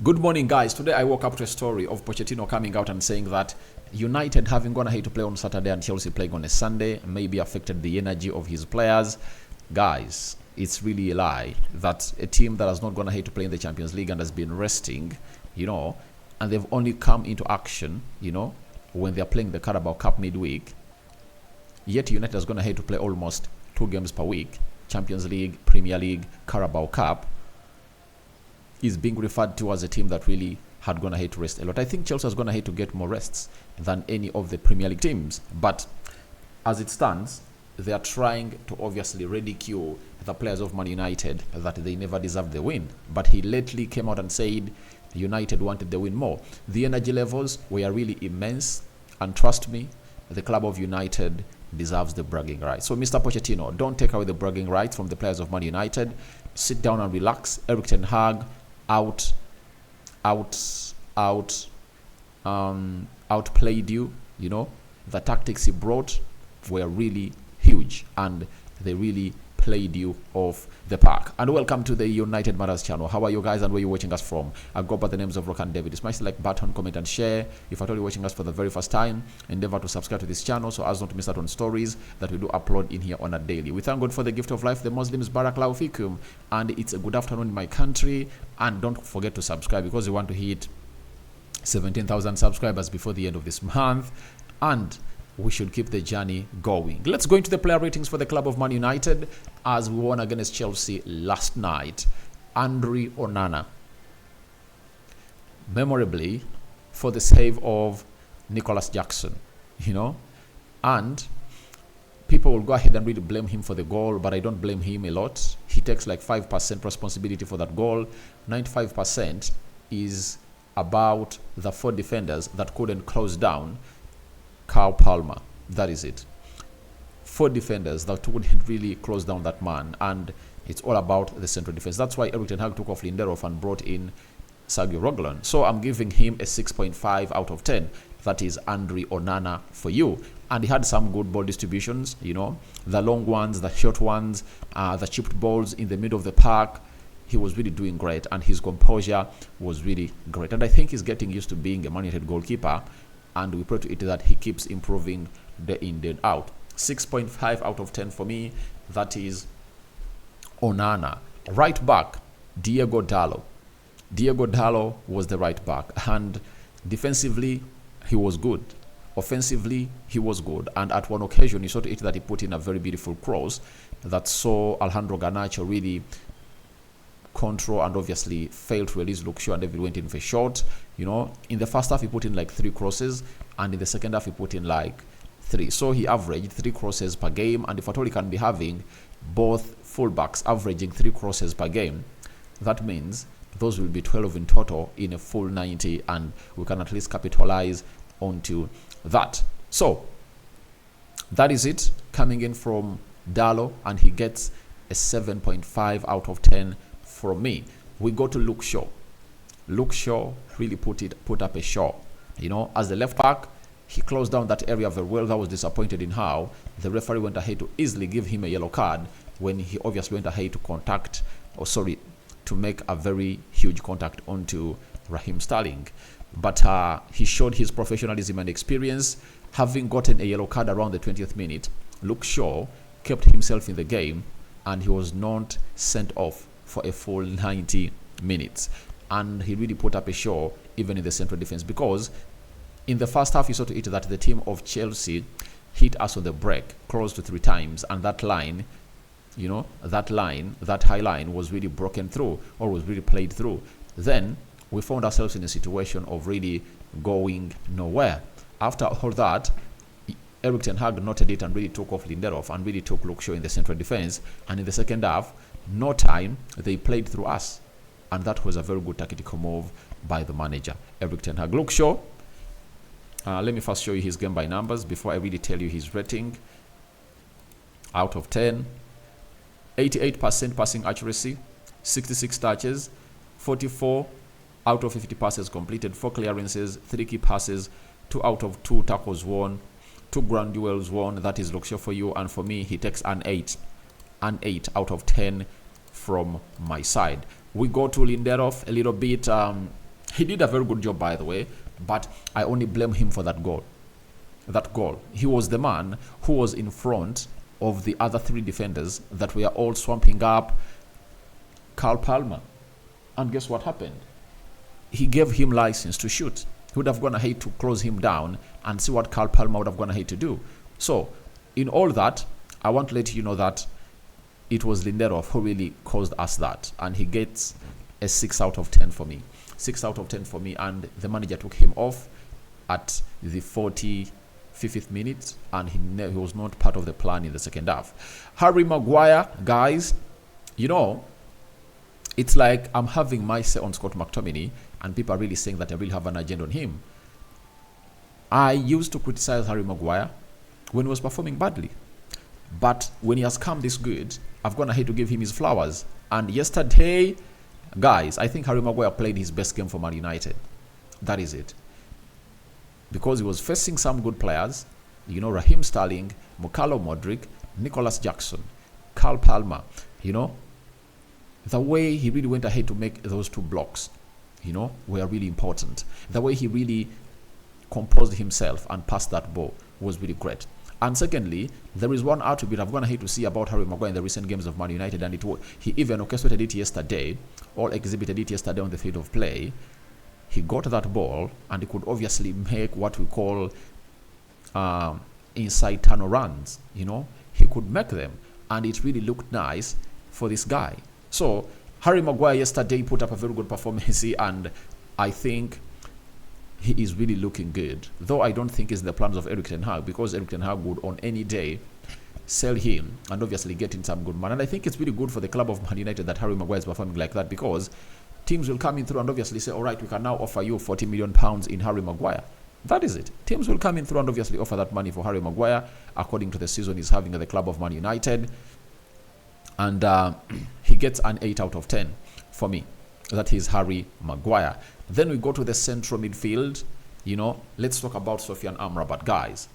Good morning, guys. Today I woke up to a story of Pochettino coming out and saying that United having gone ahead to play on Saturday and Chelsea playing on a Sunday maybe affected the energy of his players. Guys, it's really a lie that a team that has not gone ahead to play in the Champions League and has been resting, and they've only come into action, when they're playing the Carabao Cup midweek, yet United has gone ahead to play almost 2 games per week, Champions League, Premier League, Carabao Cup, is being referred to as a team that really had gone ahead to rest a lot. I think Chelsea has gone ahead to get more rests than any of the Premier League teams. But as it stands, they are trying to obviously ridicule the players of Man United that they never deserved the win. But he lately came out and said United wanted the win more. The energy levels were really immense. And trust me, the club of United deserves the bragging rights. So Mr. Pochettino, don't take away the bragging rights from the players of Man United. Sit down and relax. Erik ten Hag outplayed you. The tactics he brought were really huge and they really played you off the park. And welcome to the United Matters channel. How are you guys and where are you watching us from? I go by the names of Rock and David. Smash the like button, comment and share. If at all you're watching us for the very first time, endeavor to subscribe to this channel so as not to miss out on stories that we do upload in here on a daily. We thank God for the gift of life, the Muslims, Barakallahu Fikum, and it's a good afternoon in my country. And don't forget to subscribe because we want to hit 17,000 subscribers before the end of this month, and we should keep the journey going. Let's go into the player ratings for the club of Man United as we won against Chelsea last night. Andre Onana, memorably for the save of Nicholas Jackson, and people will go ahead and really blame him for the goal, but I don't blame him a lot. He takes like 5% responsibility for that goal. 95% is about the 4 defenders that couldn't close down Kyle Palmer. That is it. 4 defenders that wouldn't really close down that man, and it's all about the central defense. That's why Erik ten Hag took off Lindelof and brought in Sergio Roglan. So I'm giving him a 6.5 out of 10. That is Andre Onana for you. And he had some good ball distributions, the long ones, the short ones, the chipped balls in the middle of the park. He was really doing great, and his composure was really great. And I think he's getting used to being a Man United goalkeeper, and we pray to it that he keeps improving day in, day out. 6.5 out of 10 for me. That is Onana. Right back, Diego Dalot. Diego Dalot was the right back, and defensively, he was good. Offensively, he was good. And at one occasion, you saw to it that he put in a very beautiful cross that saw Alejandro Garnacho really control and obviously failed to release Luke Shaw, and David went in for a shot. In the first half he put in like 3 crosses, and in the second half he put in like 3. So he averaged 3 crosses per game, and if at all he can be having both fullbacks averaging 3 crosses per game, that means those will be 12 in total in a full 90, and we can at least capitalize onto that. So that is it coming in from Dalot, and he gets a 7.5 out of 10 from me. We go to Luke Shaw. Luke Shaw really put up a show. As the left back, he closed down that area very well. That was disappointed in how the referee went ahead to easily give him a yellow card when he obviously went ahead to make a very huge contact onto Raheem Sterling. But he showed his professionalism and experience. Having gotten a yellow card around the 20th minute, Luke Shaw kept himself in the game, and he was not sent off for a full 90 minutes. And he really put up a show even in the central defense, because in the first half you saw to it that the team of Chelsea hit us on the break close to 3 times, and that line, that high line was really broken through, or was really played through. Then we found ourselves in a situation of really going nowhere. After all that, Erik ten Hag noted it and really took off Lindelof and really took Luke Shaw in the central defense, and in the second half, no time, they played through us, and that was a very good tactical move by the manager, Erik ten Hag. Luke Shaw, let me first show you his game by numbers before I really tell you his rating. Out of 10, 88% passing accuracy, 66 touches, 44 out of 50 passes completed, 4 clearances, 3 key passes, 2 out of 2 tackles won, 2 ground duels won. That is Luke Shaw for you, and for me, he takes an 8 out of 10 from my side. We go to Lindelof, a little bit He did a very good job, by the way, but I only blame him for that goal. That goal. He was the man who was in front of the other three defenders that were all swamping up Carl Palmer. And guess what happened? He gave him license to shoot. He would have gone ahead to close him down and see what Carl Palmer would have gone ahead to do. So, in all that, I want to let you know that it was Lindelof who really caused us that. And he gets a 6 out of 10 for me. 6 out of 10 for me, and the manager took him off at the 45th minute, and he was not part of the plan in the second half. Harry Maguire, guys, you know, it's like I'm having my say on Scott McTominay, and people are really saying that I really have an agenda on him. I used to criticize Harry Maguire when he was performing badly, but when he has come this good, I've gone ahead to give him his flowers. And yesterday, guys, I think Harry Maguire played his best game for Man United. That is it. Because he was facing some good players, you know, Raheem Sterling, Mukalo Modric, Nicholas Jackson, Carl Palmer, you know. The way he really went ahead to make those 2 blocks, you know, were really important. The way he really composed himself and passed that ball was really great. And secondly, there is one attribute I've gone ahead to see about Harry Maguire in the recent games of Man United, and he even orchestrated it yesterday, or exhibited it yesterday on the field of play. He got that ball, and he could obviously make what we call inside tunnel runs. You know, he could make them, and it really looked nice for this guy. So Harry Maguire yesterday put up a very good performance, and I think he is really looking good. Though I don't think it's the plans of Erik ten Hag, because Erik ten Hag would on any day sell him and obviously get in some good money. And I think it's really good for the club of Man United that Harry Maguire is performing like that, because teams will come in through and obviously say, all right, we can now offer you £40 million in Harry Maguire. That is it. Teams will come in through and obviously offer that money for Harry Maguire according to the season he's having at the club of Man United. And he gets an 8 out of 10 for me. That is Harry Maguire. Then we go to the central midfield. You know, let's talk about Sofyan Amrabat, guys.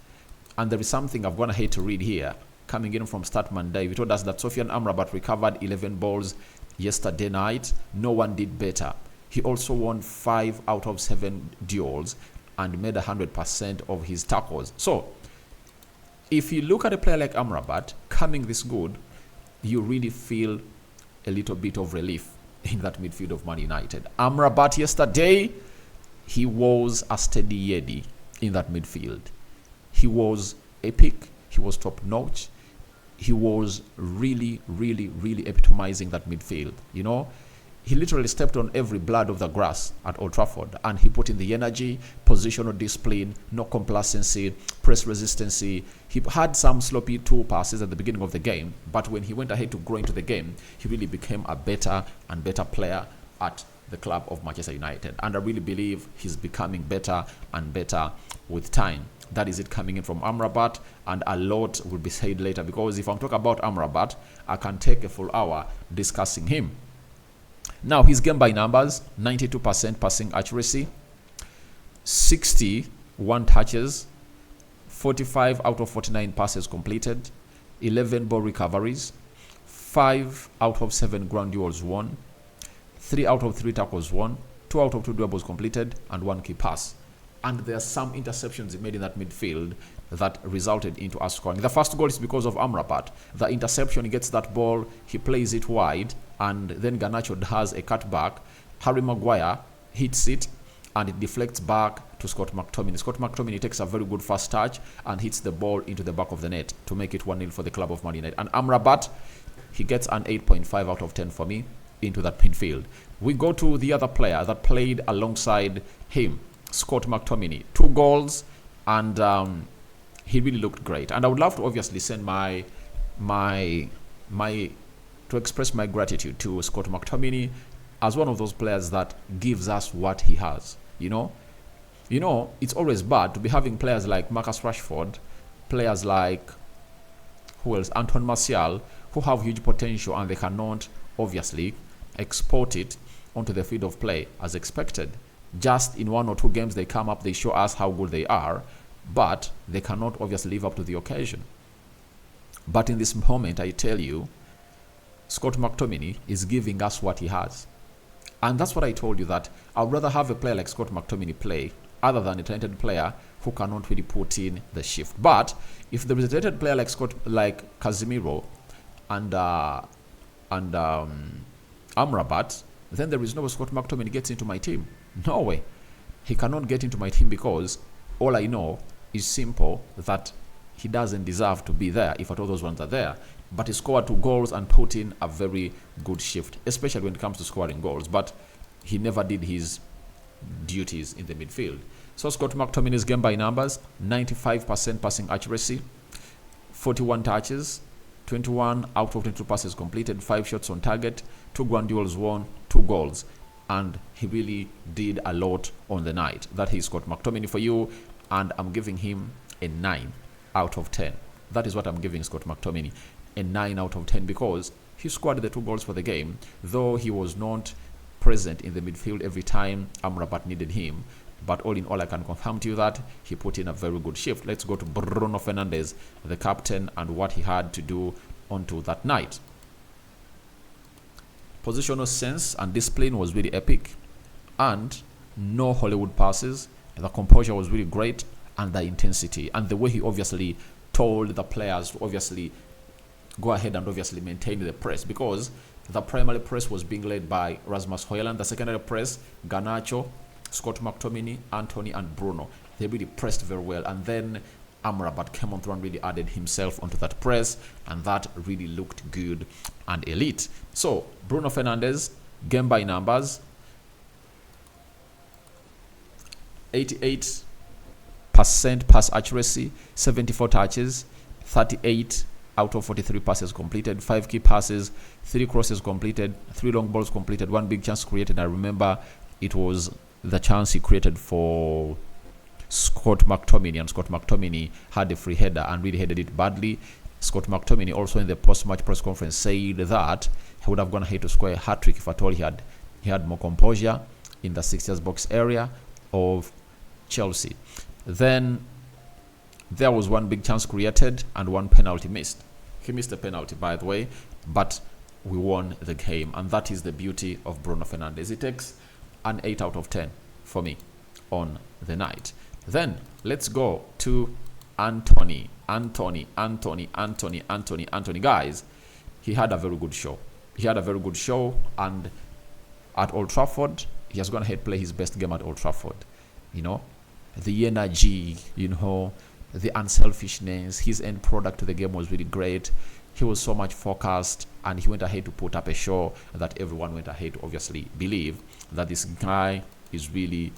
And there is something I've gone ahead to read here, coming in from Statman Dave. He told us that Sofyan Amrabat recovered 11 balls yesterday night. No one did better. He also won 5 out of 7 duels and made 100% of his tackles. So, if you look at a player like Amrabat coming this good, you really feel a little bit of relief in that midfield of Man United. Amrabat yesterday, he was a steady Yedi in that midfield. He was epic. He was top notch. He was really, really, really epitomizing that midfield. You know, he literally stepped on every blade of the grass at Old Trafford, and he put in the energy, positional discipline, no complacency, press resistance. He had some sloppy 2 passes at the beginning of the game, but when he went ahead to grow into the game, he really became a better and better player at the club of Manchester United. And I really believe he's becoming better and better with time. That is it coming in from Amrabat, and a lot will be said later, because if I'm talking about Amrabat, I can take a full hour discussing him. Now, his game by numbers: 92% passing accuracy, 61 touches, 45 out of 49 passes completed, 11 ball recoveries, 5 out of 7 ground duels won, 3 out of 3 tackles won, 2 out of 2 dribbles completed, and 1 key pass. And there are some interceptions he made in that midfield that resulted into us scoring. The first goal is because of Amrabat. The interception, he gets that ball, he plays it wide, and then Garnacho has a cutback. Harry Maguire hits it, and it deflects back to Scott McTominay. Scott McTominay takes a very good first touch and hits the ball into the back of the net to make it 1-0 for the club of Man United. And Amrabat, he gets an 8.5 out of 10 for me into that midfield. We go to the other player that played alongside him, Scott McTominay. 2 goals, and he really looked great. And I would love to obviously send to express my gratitude to Scott McTominay as one of those players that gives us what he has. You know, it's always bad to be having players like Marcus Rashford, players like Anton Martial, who have huge potential and they cannot obviously export it onto the field of play as expected. Just in 1 or 2 games they come up, they show us how good they are, but they cannot obviously live up to the occasion. But in this moment, I tell you, Scott McTominay is giving us what he has. And that's what I told you, that I'd rather have a player like Scott McTominay play other than a talented player who cannot really put in the shift. But if there is a talented player like Casemiro and Amrabat, then there is no way Scott McTominay gets into my team. No way. He cannot get into my team because all I know is simple, that he doesn't deserve to be there if at all those ones are there. But he scored 2 goals and put in a very good shift, especially when it comes to scoring goals. But he never did his duties in the midfield. So Scott McTominay's game by numbers: 95% passing accuracy, 41 touches, 21 out of 22 passes completed, 5 shots on target, 2 ground duels won, 2 goals. And he really did a lot on the night. That is Scott McTominay for you, and I'm giving him a 9 out of 10. That is what I'm giving Scott McTominay, a 9 out of 10, because he scored the 2 goals for the game, though he was not present in the midfield every time Amrabat needed him. But all in all, I can confirm to you that he put in a very good shift. Let's go to Bruno Fernandes, the captain, and what he had to do onto that night. Positional sense and discipline was really epic, and no Hollywood passes. The composure was really great, and the intensity and the way he obviously told the players to obviously go ahead and obviously maintain the press, because the primary press was being led by Rasmus Højlund. The secondary press, Garnacho, Scott McTominay, Anthony, and Bruno. They really pressed very well, and then Amrabat came on through and really added himself onto that press, and that really looked good and elite. So Bruno Fernandes, game by numbers: 88% pass accuracy, 74 touches, 38 out of 43 passes completed, 5 key passes, 3 crosses completed, 3 long balls completed, 1 big chance created. I remember it was the chance he created for Scott McTominay, and Scott McTominay had a free header and really headed it badly. Scott McTominay also in the post-match press conference said that he would have gone ahead to score a hat-trick if at all he had more composure in the 6 box area of Chelsea. Then there was 1 big chance created and 1 penalty missed. He missed a penalty, by the way, but we won the game, and that is the beauty of Bruno Fernandes. It takes an 8 out of 10 for me on the night. Then let's go to Anthony. Guys, he had a very good show. And at Old Trafford, he has gone ahead to play his best game at Old Trafford. You know, the energy, the unselfishness, his end product to the game was really great. He was so much focused, and he went ahead to put up a show that everyone went ahead to obviously believe that this guy is really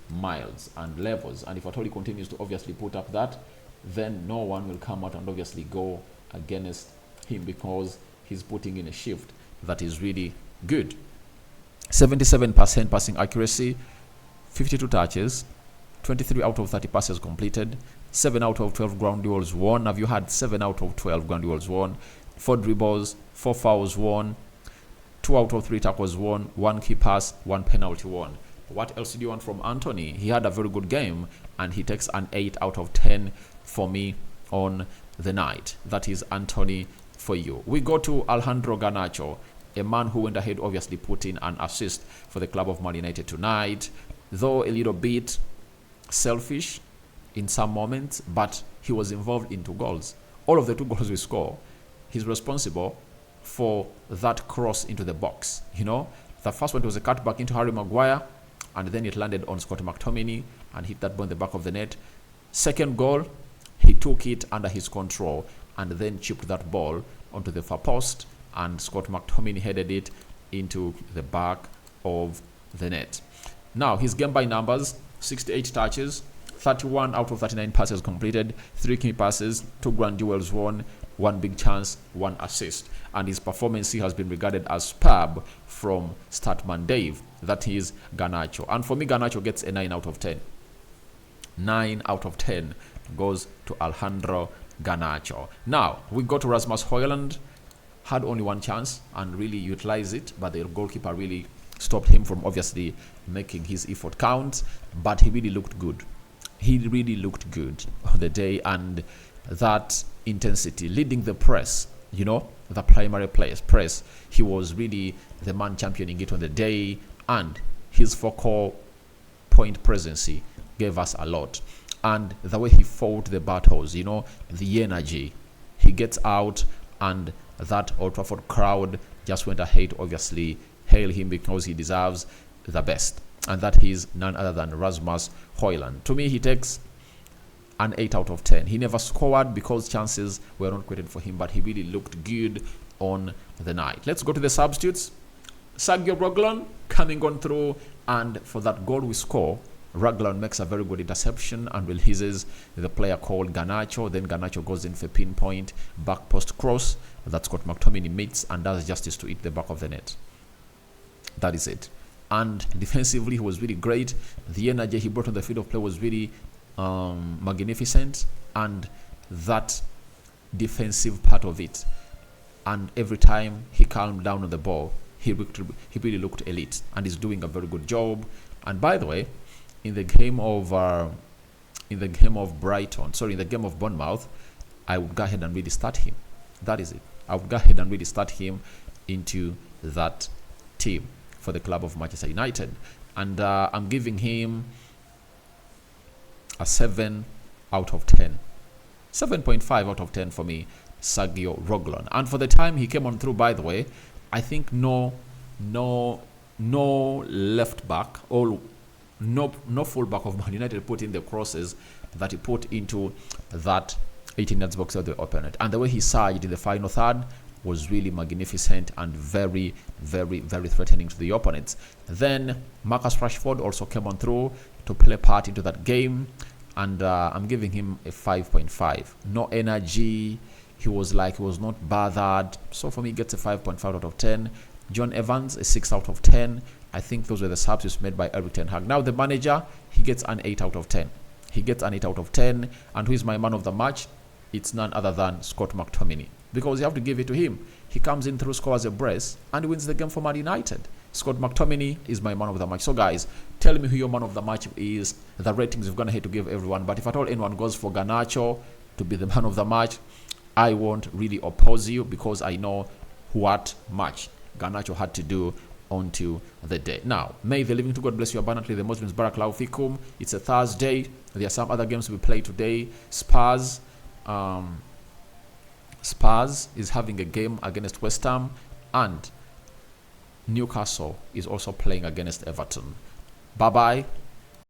miles and levels, and if at all he continues to obviously put up that, then no one will come out and obviously go against him, because he's putting in a shift that is really good. 77% passing accuracy, 52 touches, 23 out of 30 passes completed, 7 out of 12 ground duels won. Have you had 7 out of 12 ground duels won? 4 dribbles, 4 fouls won, 2 out of 3 tackles won, 1 key pass, 1 penalty won. What else do you want from Anthony? He had a very good game, and he takes an 8 out of 10 for me on the night. That is Anthony for you. We go to Alejandro Garnacho, a man who went ahead obviously put in an assist for the club of Man United tonight, though a little bit selfish in some moments, but he was involved in 2 goals. All of the 2 goals we score, he's responsible for that cross into the box. The first one was a cutback into Harry Maguire, and then it landed on Scott McTominay and hit that ball in the back of the net. Second goal, he took it under his control and then chipped that ball onto the far post, and Scott McTominay headed it into the back of the net. Now, his game by numbers: 68 touches, 31 out of 39 passes completed, 3 key passes, 2 grand duels won, 1 big chance, 1 assist. And his performance has been regarded as superb from Statman Dave. That is Garnacho. And for me, Garnacho gets a 9 out of 10. 9 out of 10 goes to Alejandro Garnacho. Now, we go to Rasmus Højlund. Had only 1 chance and really utilized it, but the goalkeeper really stopped him from obviously making his effort count. But he really looked good. He really looked good on the day, and that intensity, leading the press the primary press. He was really the man championing it on the day, and his focal point presence gave us a lot. And the way he fought the battles, the energy, he gets out, and that Old Trafford crowd just went ahead, obviously, hail him because he deserves the best. And that is none other than Rasmus Højlund. To me, he takes an 8 out of 10. He never scored because chances were not created for him, but he really looked good on the night. Let's go to the substitutes. Sergio Reguilón coming on through, and for that goal we score, Reguilón makes a very good interception and releases the player called Garnacho. Then Garnacho goes in for pinpoint back post cross that Scott McTominay meets and does justice to it the back of the net. That is it. And defensively, he was really great. The energy he brought on the field of play was really magnificent, and that defensive part of it. And every time he calmed down on the ball, he really looked elite, and he's doing a very good job. And by the way, in the game of Bournemouth, I would go ahead and really start him. That is it. I would go ahead and really start him into that team for the club of Manchester United. And I'm giving him a 7 out of 10. 7.5 out of 10 for me, Sergio Reguilón. And for the time he came on through, by the way, I think no left back or no full back of Man United put in the crosses that he put into that 18 yards box of the opponent. And the way he surged in the final third was really magnificent and very, very, very threatening to the opponents. Then Marcus Rashford also came on through to play part into that game, and I'm giving him a 5.5. No energy. He was not bothered. So for me, he gets a 5.5 out of 10. John Evans, a 6 out of 10. I think those were the substitutes made by Erik ten Hag. Now the manager, he gets an 8 out of 10. He gets an 8 out of 10. And who is my man of the match? It's none other than Scott McTominay. Because you have to give it to him. He comes in through, scores a brace, and wins the game for Man United. Scott McTominay is my man of the match. So guys, tell me who your man of the match is. The ratings we've gone ahead to give everyone. But if at all anyone goes for Garnacho to be the man of the match, I won't really oppose you, because I know what much Garnacho had to do onto the day. Now, may the living to God bless you abundantly. The Muslims Barakallahu Fikum. It's a Thursday. There are some other games we play today. Spurs is having a game against West Ham, and Newcastle is also playing against Everton. Bye-bye.